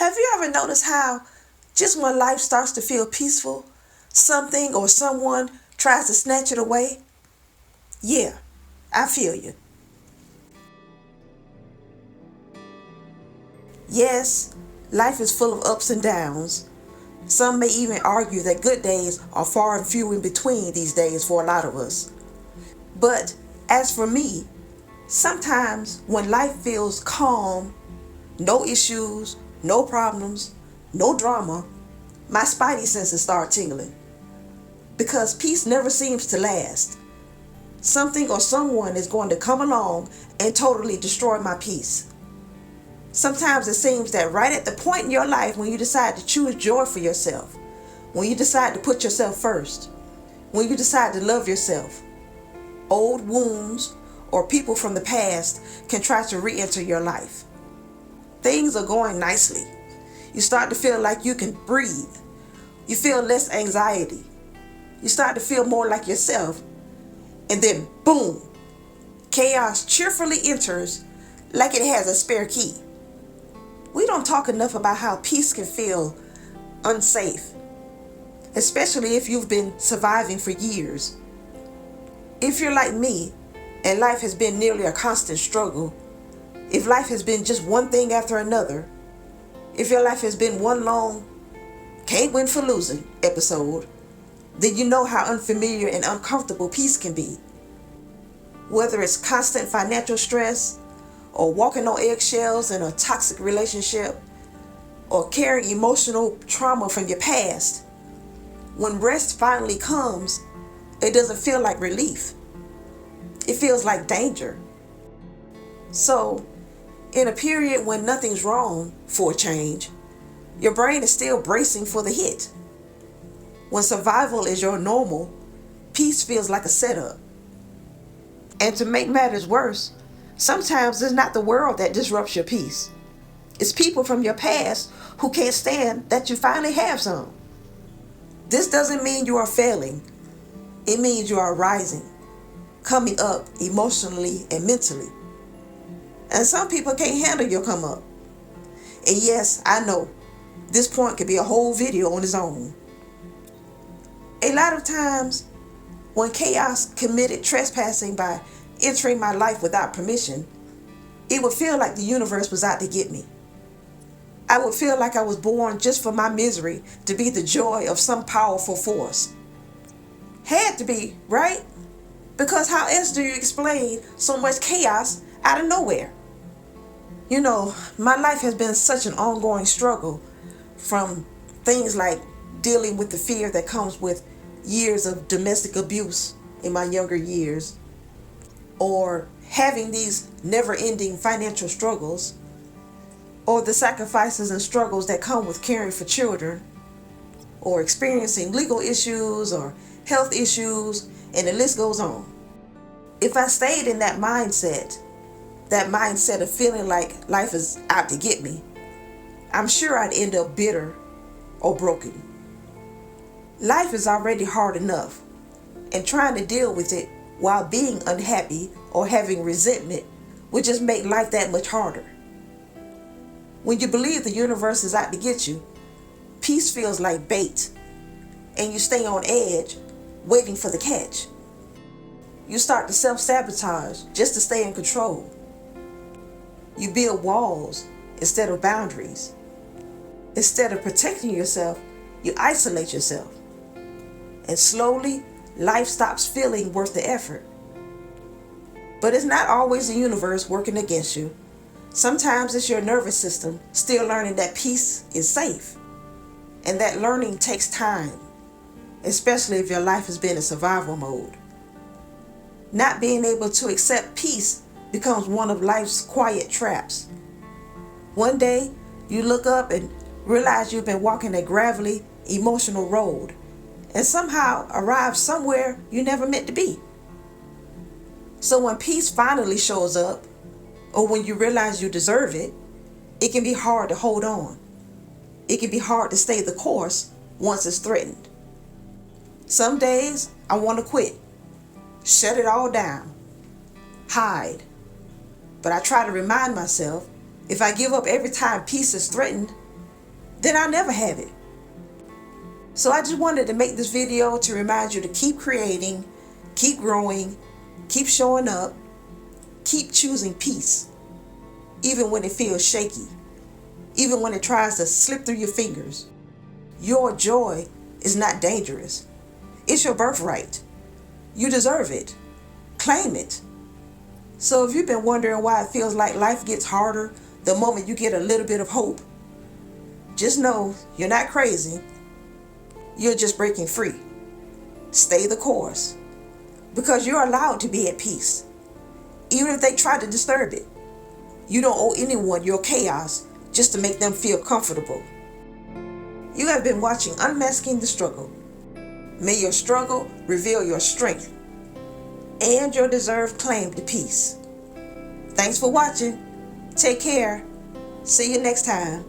Have you ever noticed how just when life starts to feel peaceful, something or someone tries to snatch it away? Yeah, I feel you. Yes, life is full of ups and downs. Some may even argue that good days are far and few in between these days for a lot of us. But as for me, sometimes when life feels calm, no issues, no problems, no drama, my spidey senses start tingling. Because peace never seems to last. Something or someone is going to come along and totally destroy my peace. Sometimes it seems that right at the point in your life when you decide to choose joy for yourself, when you decide to put yourself first, when you decide to love yourself, old wounds or people from the past can try to re-enter your life. Things are going nicely. You start to feel like you can breathe. You feel less anxiety. You start to feel more like yourself. And then boom, chaos cheerfully enters like it has a spare key. We don't talk enough about how peace can feel unsafe, especially if you've been surviving for years. If you're like me and life has been nearly a constant struggle, if life has been just one thing after another, if your life has been one long can't win for losing episode, then you know how unfamiliar and uncomfortable peace can be. Whether it's constant financial stress, or walking on eggshells in a toxic relationship, or carrying emotional trauma from your past, when rest finally comes, it doesn't feel like relief. It feels like danger. So, in a period when nothing's wrong for a change, your brain is still bracing for the hit. When survival is your normal, peace feels like a setup. And to make matters worse, sometimes it's not the world that disrupts your peace. It's people from your past who can't stand that you finally have some. This doesn't mean you are failing. It means you are rising, coming up emotionally and mentally. And some people can't handle your come up. And yes, I know, this point could be a whole video on its own. A lot of times, when chaos committed trespassing by entering my life without permission, it would feel like the universe was out to get me. I would feel like I was born just for my misery to be the joy of some powerful force. Had to be, right? Because how else do you explain so much chaos out of nowhere? You know, my life has been such an ongoing struggle, from things like dealing with the fear that comes with years of domestic abuse in my younger years, or having these never-ending financial struggles, or the sacrifices and struggles that come with caring for children, or experiencing legal issues or health issues, and the list goes on. If I stayed in that mindset of feeling like life is out to get me, I'm sure I'd end up bitter or broken. Life is already hard enough, and trying to deal with it while being unhappy or having resentment would just make life that much harder. When you believe the universe is out to get you, peace feels like bait, and you stay on edge, waiting for the catch. You start to self-sabotage just to stay in control. You build walls instead of boundaries. Instead of protecting yourself, you isolate yourself. And slowly, life stops feeling worth the effort. But it's not always the universe working against you. Sometimes it's your nervous system still learning that peace is safe. And that learning takes time, especially if your life has been in survival mode. Not being able to accept peace becomes one of life's quiet traps. One day, you look up and realize you've been walking a gravelly, emotional road, and somehow arrive somewhere you never meant to be. So when peace finally shows up, or when you realize you deserve it, it can be hard to hold on. It can be hard to stay the course once it's threatened. Some days I want to quit, shut it all down, hide. But I try to remind myself, if I give up every time peace is threatened, then I'll never have it. So I just wanted to make this video to remind you to keep creating, keep growing, keep showing up, keep choosing peace, even when it feels shaky, even when it tries to slip through your fingers. Your joy is not dangerous. It's your birthright. You deserve it. Claim it. So if you've been wondering why it feels like life gets harder the moment you get a little bit of hope, just know you're not crazy. You're just breaking free. Stay the course, because you're allowed to be at peace, even if they try to disturb it. You don't owe anyone your chaos just to make them feel comfortable. You have been watching Unmasking the Struggle. May your struggle reveal your strength and your deserved claim to peace. Thanks for watching. Take care. See you next time.